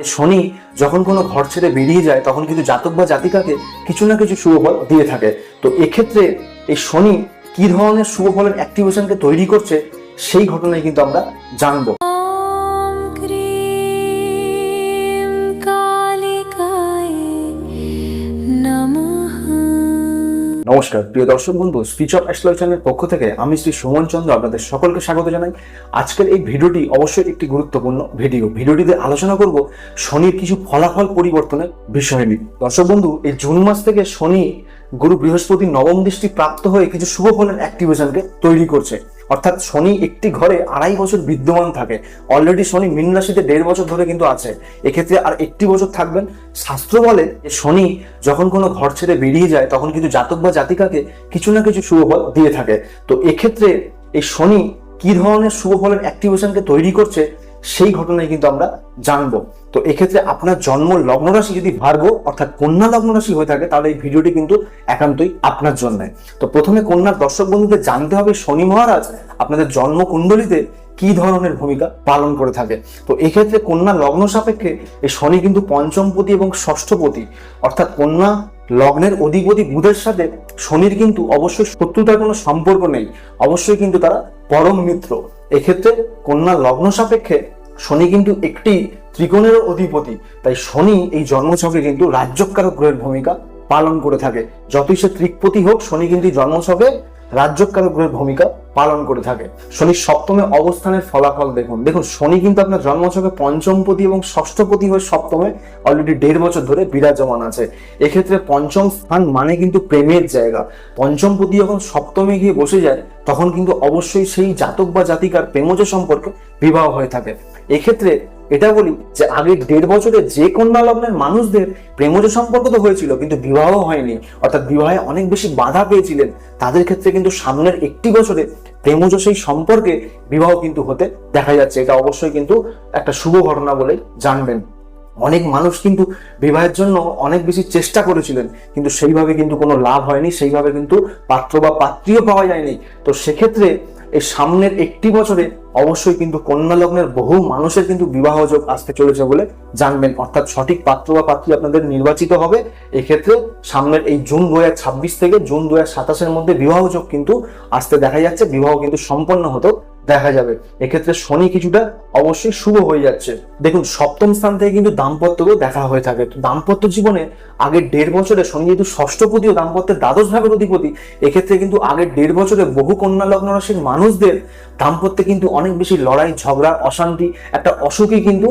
শনি যখন কোনো ঘর ছেড়ে বেরিয়ে যায় তখন কিন্তু জাতক বা জাতিকাকে কিছু না কিছু শুভ ফল দিয়ে থাকে। তো এক্ষেত্রে এই শনি কি ধরনের শুভ ফলের অ্যাক্টিভেশনকে তৈরি করছে সেই ঘটনায় কিন্তু আমরা জানবো। নমস্কার প্রিয় দর্শক বন্ধু, স্পিচ অফ অ্যাস্ট্রোলজি চ্যানেলের পক্ষ থেকে আমি শ্রী সুমন চন্দ্র আপনাদের সকলকে স্বাগত জানাই। আজকের এই ভিডিওটি অবশ্যই একটি গুরুত্বপূর্ণ ভিডিওটিতে আলোচনা করব শনির কিছু ফলাফল পরিবর্তনের বিষয় নিয়ে। দর্শক বন্ধু, এই জুন মাস থেকে শনি গুরু বৃহস্পতি নবম দৃষ্টি প্রাপ্ত হয়ে কিছু শুভ ফলের অ্যাক্টিভেশনকে তৈরি করছে। অর্থাৎ শনি একটি ঘরে 2.5 বছর বিদ্যমান থাকে। অলরেডি শনি মীন রাশিতে 1.5 বছর ধরে কিন্তু আছে, এক্ষেত্রে আর 1 বছর থাকবেন। শাস্ত্র বলে যে শনি যখন কোনো ঘর ছেড়ে বেরিয়ে যায় তখন কিন্তু জাতক বা জাতিকাকে কিছু না কিছু শুভ ফল দিয়ে থাকে। তো এক্ষেত্রে এই শনি কি ধরনের শুভ ফলের অ্যাক্টিভেশনকে তৈরি করছে সেই ঘটনায় কিন্তু আমরা জানবো। তো এক্ষেত্রে আপনার জন্ম লগ্ন রাশি যদি ভার্গ অর্থাৎ কন্যা লগ্ন রাশি হয়ে থাকে তাহলে এই ভিডিওটি কিন্তু একান্তই আপনার জন্য। তো প্রথমে কন্যার দর্শক বন্ধুদের জানতে হবে শনি মহারাজ আপনাদের জন্ম কুণ্ডলিতে কি ধরনের ভূমিকা পালন করে থাকে। তো এক্ষেত্রে কন্যা লগ্ন সাপেক্ষে এই শনি কিন্তু পঞ্চমপতি এবং ষষ্ঠপতি, অর্থাৎ কন্যা লগ্নের অধিপতি বুধের সাথে শনির কিন্তু অবশ্যই শত্রুতার কোনো সম্পর্ক নেই, অবশ্যই কিন্তু তারা পরম মিত্র। এক্ষেত্রে কন্যা লগ্ন সাপেক্ষে শনি কিন্তু একটি ত্রিকোণেরও অধিপতি, তাই শনি এই জন্মছকে কিন্তু রাজ্যকারক গ্রহের ভূমিকা পালন করে থাকে। যতই সে ত্রিকপতি হোক, শনি কিন্তু জন্মছকে রাজ্যকারক গ্রহের ভূমিকা পালন করে থাকে। শনির সপ্তমে অবস্থানের ফলাফল দেখুন শনি কিন্তু আপনার জন্মছকে পঞ্চমপতি এবং ষষ্ঠপতি হয়ে সপ্তমে অলরেডি 1.5 বছর ধরে বিরাজমান আছে। এক্ষেত্রে পঞ্চম স্থান মানে কিন্তু প্রেমের জায়গা। পঞ্চমপতি যখন সপ্তমে গিয়ে বসে যায় তখন কিন্তু অবশ্যই সেই জাতক বা জাতিকার প্রেমজ সম্পর্কে বিবাহ হয়ে থাকে। এক্ষেত্রে এটা বলি যে আগে 1.5 বছরে যে কন্যা লগ্নের মানুষদের প্রেমজ সম্পর্ক তো হয়েছিল কিন্তু বিবাহ হয়নি, অর্থাৎ বিবাহে অনেক বেশি বাধা পেয়েছিলেন, তাদের ক্ষেত্রে কিন্তু সামনের 1 বছরে প্রেমজ সেই সম্পর্কে বিবাহ কিন্তু হতে দেখা যাচ্ছে। এটা অবশ্যই কিন্তু একটা শুভ ঘটনা বলে জানবেন। অনেক মানুষ কিন্তু বিবাহের জন্য অনেক বেশি চেষ্টা করেছিলেন কিন্তু সেইভাবে কিন্তু কোনো লাভ হয়নি, সেইভাবে কিন্তু পাত্র বা পাত্রীও পাওয়া যায়নি। তো সেক্ষেত্রে এই সামনের 1 বছরে অবশ্যই কিন্তু কন্যা লগ্নের বহু মানুষের কিন্তু বিবাহ যোগ আসতে চলেছে বলে জানবেন, অর্থাৎ সঠিক পাত্র বা পাত্রী আপনাদের নির্বাচিত হবে। এক্ষেত্রে সামনের এই জুন 2026 থেকে জুন 2027-এর মধ্যে বিবাহ যোগ কিন্তু আসতে দেখা যাচ্ছে, বিবাহ কিন্তু সম্পন্ন হতেও দেখা যাবে। এক্ষেত্রে শনি কিছুটা অবশ্যই শুভ হয়ে যাচ্ছে। দেখুন সপ্তম স্থান থেকে কিন্তু দাম্পত্যকেও দেখা হয়ে থাকে। তো দাম্পত্য জীবনে আগের 1.5 বছরে শনি যেহেতু ষষ্ঠপতি ও দাম্পত্যের দ্বাদশ ভাবের অধিপতি, এক্ষেত্রে কিন্তু আগের 1.5 বছরে বহু কন্যা লগ্ন রাশির মানুষদের দাম্পত্যে কিন্তু অনেক বেশি লড়াই ঝগড়া অশান্তি একটা অসুখী কিন্তু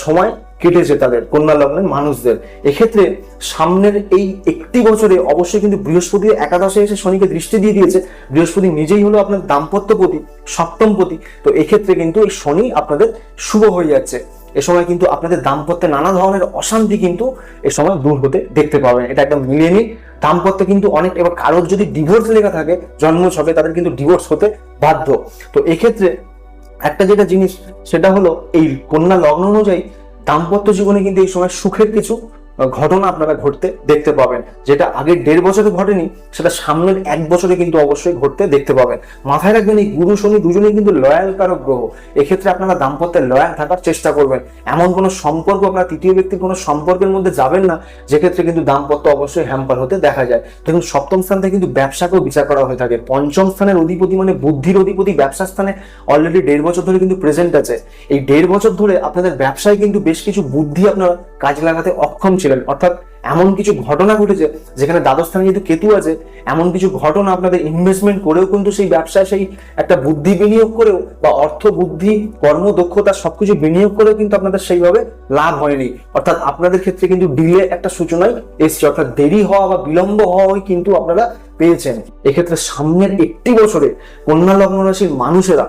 সময় কেটেছে তাদের কন্যা লগ্নের মানুষদের। এক্ষেত্রে সামনের এই 1 বছরে অবশ্যই কিন্তু বৃহস্পতি একাদশে এসে শনিকে দৃষ্টি দিয়ে দিয়েছে। বৃহস্পতি নিজেই হলো আপনার দাম্পত্যপতি, সপ্তমপতি। তো এক্ষেত্রে কিন্তু এই শনি আপনাদের শুভ হয়ে যাচ্ছে। এ সময় কিন্তু আপনাদের দাম্পত্যে নানা ধরনের অশান্তি কিন্তু এ সময় দূর হতে দেখতে পাবেন। এটা একদম মিলিয়ে নিন। দাম্পত্যে কিন্তু অনেক, এবার কারোর যদি ডিভোর্স লেখা থাকে জন্মছকে তাদের কিন্তু ডিভোর্স হতে বাধ্য। তো এক্ষেত্রে একটা যেটা জিনিস সেটা হলো এই কন্যা লগ্ন অনুযায়ী দাম্পত্য জীবনে কিন্তু এই সময় সুখের কিছু ঘটনা আপনারা ঘটতে দেখতে পাবেন, যেটা আগের 1.5 বছরে ঘটেনি সেটা সামনের 1 বছরে কিন্তু অবশ্যই ঘটতে দেখতে পাবেন। মাথায় রাখবেন এই গুরু শনি দুজনেই কিন্তু লয়াল কারক গ্রহ। এক্ষেত্রে আপনারা দাম্পত্যে লয়াল থাকার চেষ্টা করবেন। এমন কোনো সম্পর্ক আপনার তৃতীয় ব্যক্তির কোনো সম্পর্কের মধ্যে যাবেন না যেক্ষেত্রে কিন্তু দাম্পত্য অবশ্যই হ্যাম্পার হতে দেখা যায়। দেখুন সপ্তম স্থান থেকে কিন্তু ব্যবসাকেও বিচার করা হয়ে থাকে। পঞ্চম স্থানের অধিপতি মানে বুদ্ধির অধিপতি ব্যবসা স্থানে অলরেডি 1.5 বছর ধরে কিন্তু প্রেজেন্ট আছে। এই 1.5 বছর ধরে আপনাদের ব্যবসায় কিন্তু বেশ কিছু বুদ্ধি আপনারা কাজে লাগাতে অক্ষম ছিলেন, অর্থাৎ এমন কিছু ঘটনা ঘটেছে যেখানে দ্বাদশ স্থানে যেহেতু কেতু আছে, এমন কিছু ঘটনা আপনাদের ইনভেস্টমেন্ট করেও কিন্তু সেই ব্যবসায় সেই একটা বুদ্ধি বিনিয়োগ করেও বা অর্থ বুদ্ধি কর্ম দক্ষতা সবকিছু বিনিয়োগ করেও কিন্তু আপনাদের সেইভাবে লাভ হয়নি। অর্থাৎ আপনাদের ক্ষেত্রে কিন্তু ডিলে একটা সূচনায় এসছে, অর্থাৎ দেরি হওয়া বা বিলম্ব হওয়াই কিন্তু আপনারা পেয়েছেন। এক্ষেত্রে সামনের 1 বছরে কন্যা লগ্ন রাশির মানুষেরা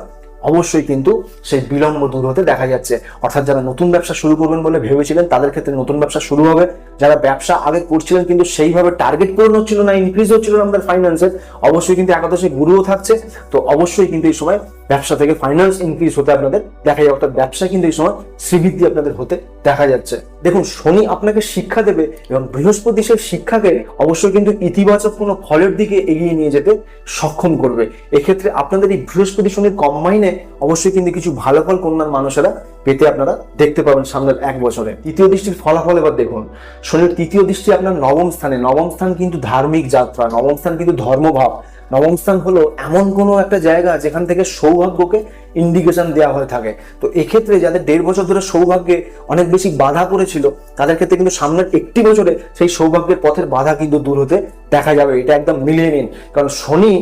অবশ্যই কিন্তু সেই বিলম্ব দূর হতে দেখা যাচ্ছে। অর্থাৎ যারা নতুন ব্যবসা শুরু করবেন বলে ভেবেছিলেন তাদের ক্ষেত্রে নতুন ব্যবসা শুরু হবে। যারা ব্যবসা আগে করছিলেন কিন্তু সেইভাবে টার্গেট পূরণ হচ্ছিল না, ইনক্রিজ হচ্ছিল না আমাদের ফাইন্যান্সের, অবশ্যই কিন্তু একাদশে গুরুও থাকছে। তো অবশ্যই কিন্তু এই সময় ব্যবসা থেকে ফাইন্যান্স ইনক্রিজ হতে আপনাদের দেখা যাবে, অর্থাৎ ব্যবসা কিন্তু এই সময় শ্রীবৃদ্ধি আপনাদের হতে দেখা যাচ্ছে। দেখুন, শনি আপনাকে শিক্ষা দেবে এবং বৃহস্পতি সেই শিক্ষাকে অবশ্যই কিন্তু ইতিবাচক কোনো ফলের দিকে এগিয়ে নিয়ে যেতে সক্ষম করবে। এক্ষেত্রে আপনাদের এই বৃহস্পতি শনির কম্বাইনে অবশ্যই কিন্তু কিছু ভালো ফল কন্যার মানুষেরা পেতে আপনারা দেখতে পাবেন সামনের 1 বছরে। তৃতীয় দৃষ্টির ফলাফল এবার দেখুন, শনির তৃতীয় দৃষ্টি আপনার নবম স্থানে। নবম স্থান কিন্তু ধার্মিক যাত্রা, নবম স্থান কিন্তু ধর্মভাব, নবম স্থান হলো এমন কোনো একটা জায়গা যেখান থেকে সৌভাগ্যকে ইন্ডিকেশন দেওয়া হয়ে থাকে। তো এক্ষেত্রে যাদের 1.5 বছর ধরে সৌভাগ্যে অনেক বেশি বাধা পড়েছিল, তাদের ক্ষেত্রে কিন্তু সামনের 1টি বছরে সেই সৌভাগ্যের পথের বাধা কিন্তু দূর হতে দেখা যাবে। এটা একদম মিলিয়ে নিন, কারণ শনি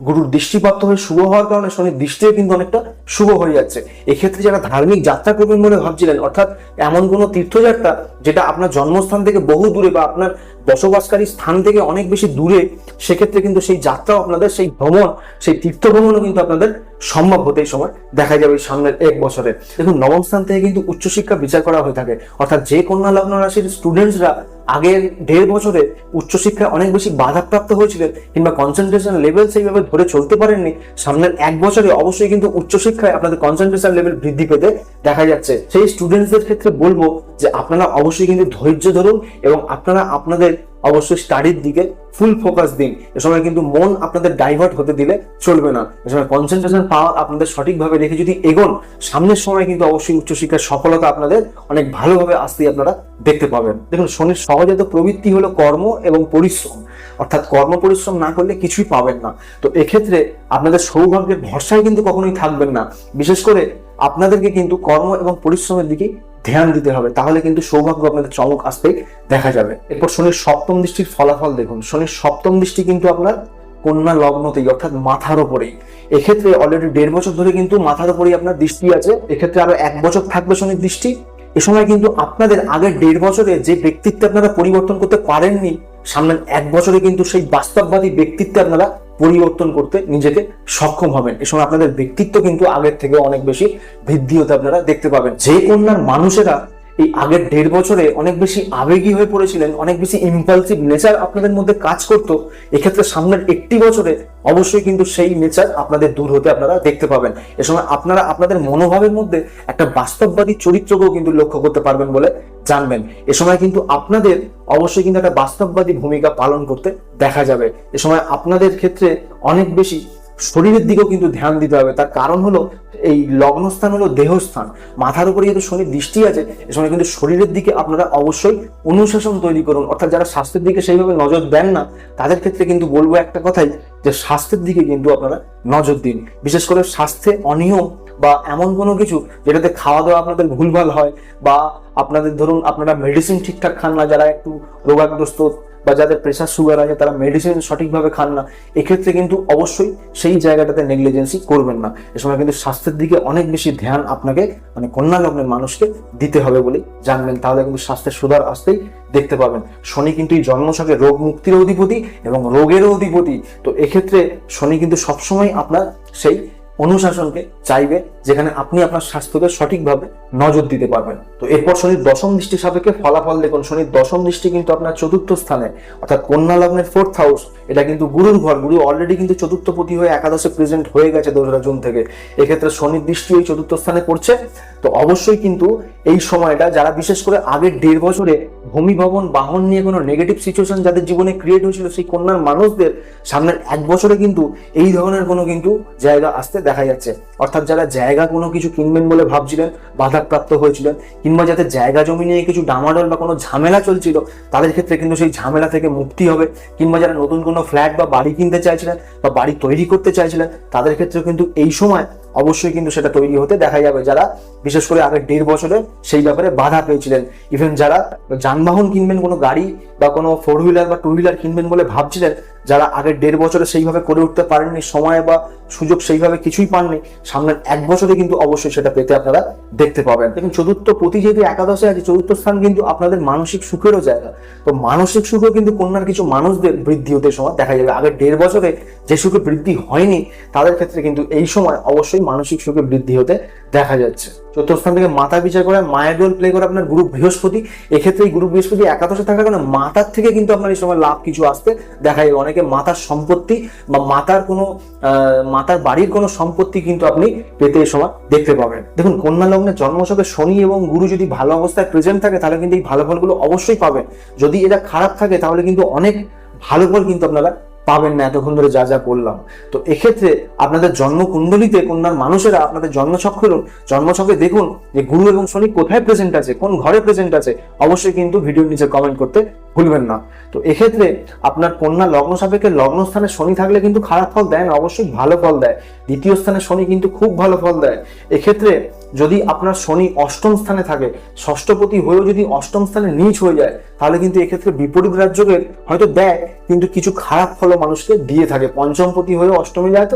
গুরুর দৃষ্টিপ্রাপ্ত হয়ে শুভ হওয়ার কারণে শনির দৃষ্টিও কিন্তু অনেকটা শুভ হয়ে যাচ্ছে। এক্ষেত্রে যারা ধার্মিক যাত্রা করবেন বলে ভাবছিলেন, অর্থাৎ এমন কোনো তীর্থযাত্রা যেটা আপনার জন্মস্থান থেকে বহু দূরে বা আপনার বসবাসকারী স্থান থেকে অনেক বেশি দূরে, সেক্ষেত্রে কিন্তু সেই যাত্রাও আপনাদের, সেই ভ্রমণ, সেই তীর্থ ভ্রমণও কিন্তু আপনাদের সম্ভব হতে এই সময় দেখা যাবে সামনের 1 বছরে। দেখুন, নবম স্থান থেকে কিন্তু উচ্চশিক্ষা বিচার করা হয়ে থাকে, অর্থাৎ যে কন্যা লগ্ন রাশির স্টুডেন্টসরা আগের 1.5 বছরে উচ্চশিক্ষায় অনেক বেশি বাধাপ্রাপ্ত হয়েছিলেন কিংবা কনসেন্ট্রেশন লেভেল সেইভাবে ধরে চলতে পারেননি, সামনের 1 বছরে অবশ্যই কিন্তু উচ্চশিক্ষায় আপনাদের কনসেন্ট্রেশন লেভেল বৃদ্ধি পেতে দেখা যাচ্ছে। সেই স্টুডেন্টসদের ক্ষেত্রে বলবো যে আপনারা অবশ্যই কিন্তু ধৈর্য ধরুন এবং আপনারা আপনাদের অবশ্যই স্টাডির দিকে ফুল ফোকাস দিন। এ সময় কিন্তু মন আপনাদের ডাইভার্ট হতে দিলে চলবে না। এ সময় কনসেন্ট্রেশন পাওয়ার আপনাদের সঠিকভাবে রেখে যদি এগোন, সামনের সময় কিন্তু অবশ্যই উচ্চশিক্ষার সফলতা আপনাদের অনেক ভালোভাবে আসতেই আপনারা দেখতে পাবেন। দেখুন, শনির সহজাত প্রবৃত্তি হলো কর্ম এবং পরিশ্রম, অর্থাৎ কর্ম পরিশ্রম না করলে কিছুই পাবেন না। তো এক্ষেত্রে আপনাদের সৌভাগ্যের ভরসায় কিন্তু কখনোই থাকবেন না। বিশেষ করে আপনাদেরকে কিন্তু কর্ম এবং পরিশ্রমের দিকে ধ্যান দিতে হবে, তাহলে কিন্তু সৌভাগ্য আপনাদের চমক আসতেই দেখা যাবে। এরপর শনির সপ্তম দৃষ্টির ফলাফল দেখুন। শনির সপ্তম দৃষ্টি কিন্তু আপনার কন্যা লগ্নতেই, অর্থাৎ মাথার উপরেই। এক্ষেত্রে অলরেডি 1.5 বছর ধরে কিন্তু মাথার উপরেই আপনার দৃষ্টি আছে, এক্ষেত্রে আরো 1 বছর থাকবে শনির দৃষ্টি। এ সময় কিন্তু আপনাদের আগের 1.5 বছরে যে ব্যক্তিত্ব আপনারা পরিবর্তন করতে পারেননি, সামনের 1 বছরে কিন্তু সেই বাস্তববাদী ব্যক্তিত্বে আপনারা পরিবর্তন করতে নিজেকে সক্ষম হবেন। এ সময় আপনাদের ব্যক্তিত্ব কিন্তু আগের থেকে অনেক বেশি বৃদ্ধি হতে আপনারা দেখতে পাবেন। যে কন্যার মানুষেরা এই আগের 1.5 বছরে অনেক বেশি আবেগী হয়ে পড়েছিলেন, অনেক বেশি ইম্পালসিভ নেচার আপনাদের মধ্যে কাজ করতো, এক্ষেত্রে সামনের 1টি বছরে অবশ্যই কিন্তু সেই নেচার আপনাদের দূর হতে আপনারা দেখতে পাবেন। এ সময় আপনারা আপনাদের মনোভাবের মধ্যে একটা বাস্তববাদী চরিত্রকেও কিন্তু লক্ষ্য করতে পারবেন বলে জানবেন। এ সময় কিন্তু আপনাদের অবশ্যই কিন্তু একটা বাস্তববাদী ভূমিকা পালন করতে দেখা যাবে। এ সময় আপনাদের ক্ষেত্রে অনেক বেশি শরীরের দিকেও কিন্তু ধ্যান দিতে হবে। তার কারণ হলো এই লগ্নস্থান হলো দেহস্থান, মাথার উপরে যেহেতু শনির দৃষ্টি আছে, এ সময় কিন্তু শরীরের দিকে আপনারা অবশ্যই অনুশাসন তৈরি করুন। অর্থাৎ যারা স্বাস্থ্যের দিকে সেইভাবে নজর দেন না, তাদের ক্ষেত্রে কিন্তু বলবো একটা কথাই, যে স্বাস্থ্যের দিকে কিন্তু আপনারা নজর দিন। বিশেষ করে স্বাস্থ্যে অনিয়ম বা এমন কোনো কিছু যেটাতে খাওয়া দাওয়া আপনাদের ভুলভাল হয়, বা আপনাদের ধরুন আপনারা মেডিসিন ঠিকঠাক খান না, যারা একটু রোগাগ্রস্ত বা যাদের প্রেসার সুগার আছে তারা মেডিসিন সঠিকভাবে খান না, এক্ষেত্রে কিন্তু অবশ্যই সেই জায়গাটাতে নেগলিজেন্সি করবেন না। এ সময় কিন্তু স্বাস্থ্যের দিকে অনেক বেশি ধ্যান আপনাকে, মানে কন্যা লগ্নের মানুষকে দিতে হবে বলে জানবেন, তাহলে কিন্তু স্বাস্থ্যের সুধার আসতেই দেখতে পাবেন। শনি কিন্তু এই জন্মছকে রোগ মুক্তির অধিপতি এবং রোগেরও অধিপতি। তো এক্ষেত্রে শনি কিন্তু সবসময় আপনার সেই অনুশাসনকে চাইবে, যেখানে আপনি আপনার স্বাস্থ্যকে সঠিকভাবে নজর দিতে পারবেন। তো এরপর শনির দশম দৃষ্টি সাপেক্ষে ফলাফল দেখুন। শনির দশম দৃষ্টি কিন্তু আপনার 4র্থ স্থানে, অর্থাৎ কন্যা লগ্নের 4th হাউস। এটা কিন্তু গুরুর ঘর, গুরু অলরেডি কিন্তু 4র্থপতি হয়ে একাদশে প্রেজেন্ট হয়ে গেছে 2রা জুন থেকে। এক্ষেত্রে শনির দৃষ্টি ওই 4র্থ স্থানে পড়ছে। তো অবশ্যই কিন্তু এই সময়টা যারা বিশেষ করে আগের 1.5 বছরে ভূমি ভবন বাহন নিয়ে কোনো নেগেটিভ সিচুয়েশন যাদের জীবনে ক্রিয়েট হয়েছিল, সেই কন্যার মানুষদের সামনের 1 বছরে কিন্তু এই ধরনের কোনো কিন্তু জায়গা আসতে দেখা যাচ্ছে। অর্থাৎ যারা জায়গা কোনো কিছু কিনবেন বলে ভাবছিলেন, বাধাপ্রাপ্ত হয়েছিলেন, কিংবা যাদের জায়গা জমি নিয়ে কিছু ডামাডোল বা কোনো ঝামেলা চলছিল, তাদের ক্ষেত্রে কিন্তু সেই ঝামেলা থেকে মুক্তি হবে। কিংবা যারা নতুন কোনো ফ্ল্যাট বা বাড়ি কিনতে চাইছিলেন বা বাড়ি তৈরি করতে চাইছিলেন, তাদের ক্ষেত্রে কিন্তু এই সময় অবশ্যই কিন্তু সেটা তৈরি হতে দেখা যাবে। যারা বিশেষ করে আগের 1.5 বছরে সেই ব্যাপারে বাধা পেয়েছিলেন, ইভেন যারা যানবাহন কিনবেন, কোনো গাড়ি বা কোনো 4 হুইলার বা 2 হুইলার কিনবেন বলে ভাবছিলেন, যারা আগের 1.5 বছরে সেইভাবে করে উঠতে পারেননি, সময় বা সুযোগ সেইভাবে কিছুই পাননি, সামনের 1 বছরে কিন্তু অবশ্যই সেটা পেতে আপনারা দেখতে পাবেন। দেখুন, 4র্থপতি যেহেতু একাদশে আছে, 4র্থ স্থান কিন্তু আপনাদের মানসিক সুখেরও জায়গা। তো মানসিক সুখও কিন্তু কন্যার কিছু মানুষদের বৃদ্ধি হতে সময় দেখা যাবে। আগের 1.5 বছরে যে সুখে বৃদ্ধি হয়নি, তাদের ক্ষেত্রে কিন্তু এই সময় অবশ্যই মানসিক সুখে বৃদ্ধি হতে দেখা যাচ্ছে। 4র্থ স্থান থেকে মাথা বিচার করে মায়ের রোল প্লে করে আপনার গুরু বৃহস্পতি। এক্ষেত্রে এই গুরু বৃহস্পতি একাদশে থাকার কারণে মাতার থেকে কিন্তু আপনার এই সময় লাভ কিছু আসতে দেখা যাবে। অনেকে থেকে মাতার সম্পত্তি বা মাতার বাড়ির কোনো সম্পত্তি কিন্তু আপনি পেতে এই সময় দেখতে পাবেন। দেখুন, কন্যা লগ্নে জন্মছকে শনি এবং গুরু যদি ভালো অবস্থায় প্রেজেন্ট থাকে তাহলে কিন্তু এই ভালো ফলগুলো অবশ্যই পাবেন। যদি এটা খারাপ থাকে তাহলে কিন্তু অনেক ভালো ফল কিন্তু আপনারা পাবেন না, এতক্ষণ ধরে যা যা বললাম। তো এক্ষেত্রে আপনাদের জন্মকুণ্ডলিতে কন্যার মানুষেরা আপনাদের জন্মছকে দেখুন যে গুরু এবং শনি কোথায় প্রেজেন্ট আছে, কোন ঘরে প্রেজেন্ট আছে, অবশ্যই কিন্তু ভিডিওর নিচে কমেন্ট করতে ভুলবেন না। তো এক্ষেত্রে আপনার কন্যা লগ্ন সাপেক্ষে লগ্ন স্থানে শনি থাকলে কিন্তু খারাপ ফল দেয় না, অবশ্যই ভালো ফল দেয়। দ্বিতীয় স্থানে শনি কিন্তু খুব ভালো ফল দেয়। এক্ষেত্রে যদি আপনার শনি অষ্টম স্থানে থাকে, ষষ্ঠপতি হয়েও যদি অষ্টম স্থানে নীচ হয়ে যায়, তাহলে কিন্তু এক্ষেত্রে বিপরীত রাজযোগের হয়তো দেয়, কিন্তু কিছু খারাপ ফলও মানুষকে দিয়ে থাকে। পঞ্চমপতি হয়েও অষ্টমে যায়,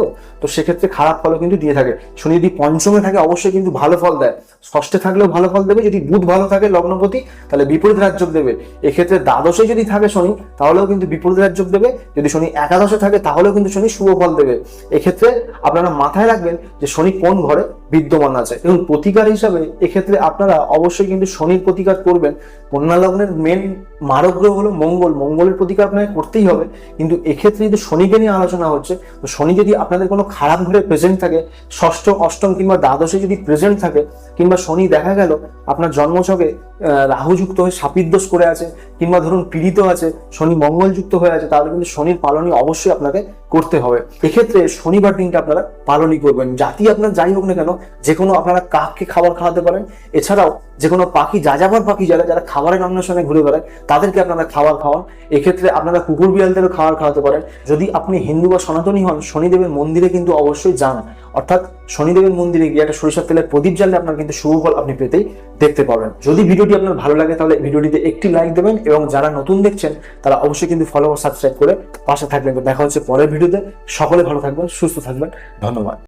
তো সেক্ষেত্রে খারাপ ফলও কিন্তু দিয়ে থাকে। শনি যদি পঞ্চমে থাকে অবশ্যই কিন্তু ভালো ফল দেয়, ষষ্ঠে থাকলেও ভালো ফল দেবে। যদি বুধ ভালো থাকে লগ্নপতি, তাহলে বিপরীত রাজযোগ দেবে। এক্ষেত্রে দ্বাদশে যদি থাকে শনি, তাহলেও কিন্তু বিপরীত রাজযোগ দেবে। যদি শনি একাদশে থাকে তাহলেও কিন্তু শনি শুভ ফল দেবে। এক্ষেত্রে আপনারা মাথায় রাখবেন যে শনি কোন ঘরে বিদ্যমান আছে। এবং প্রতিকার হিসাবে এক্ষেত্রে আপনারা অবশ্যই কিন্তু শনির প্রতিকার করবেন। কন্যা লগ্নের মেন মারক গ্রহ হলো মঙ্গল, মঙ্গলের প্রতিকার আপনাকে করতেই হবে। কিন্তু এক্ষেত্রে যদি শনিকে নিয়ে আলোচনা হচ্ছে, তো শনি যদি আপনাদের কোনো খারাপ ঘরে প্রেজেন্ট থাকে, ষষ্ঠ, অষ্টম কিংবা দ্বাদশে যদি প্রেজেন্ট থাকে, কিংবা শনি দেখা গেল আপনার জন্মছকে রাহুযুক্ত হয়ে সাপিদোষ করে আছে, কিংবা ধরুন পীড়িত আছে, শনি মঙ্গল যুক্ত হয়ে আছে, তাহলে কিন্তু শনির পালনই অবশ্যই আপনাকে করতে হবে। এক্ষেত্রে শনিবার দিনটা আপনারা পালনই করবেন। জাতি আপনার যাই হোক না কেন, যে কোনো আপনারা কাককে খাবার খাওয়াতে পারেন। এছাড়াও যে কোনো পাখি, যাযাবর পাখি যারা খাবারের অন্বেষণে ঘুরে বেড়ায়, তাদেরকে আপনারা খাবার খাওয়ান। এক্ষেত্রে আপনারা কুকুর বিড়ালদেরও খাবার খাওয়াতে পারেন। যদি আপনি হিন্দু বা সনাতনী হন, শনিদেবের মন্দিরে কিন্তু অবশ্যই যান। অর্থাৎ শনিদেবের মন্দিরে গিয়ে একটা সরিষার তেলের প্রদীপ জ্বাললে আপনার কিন্তু শুভ ফল আপনি পেতেই দেখতে পাবেন। যদি ভিডিওটি আপনার ভালো লাগে তাহলে ভিডিওটিতে একটি লাইক দেবেন, এবং যারা নতুন দেখছেন তারা অবশ্যই কিন্তু ফলো ও সাবস্ক্রাইব করে পাশে থাকবেন। দেখা হচ্ছে পরের ভিডিওতে। সকলে ভালো থাকবেন, সুস্থ থাকবেন। ধন্যবাদ।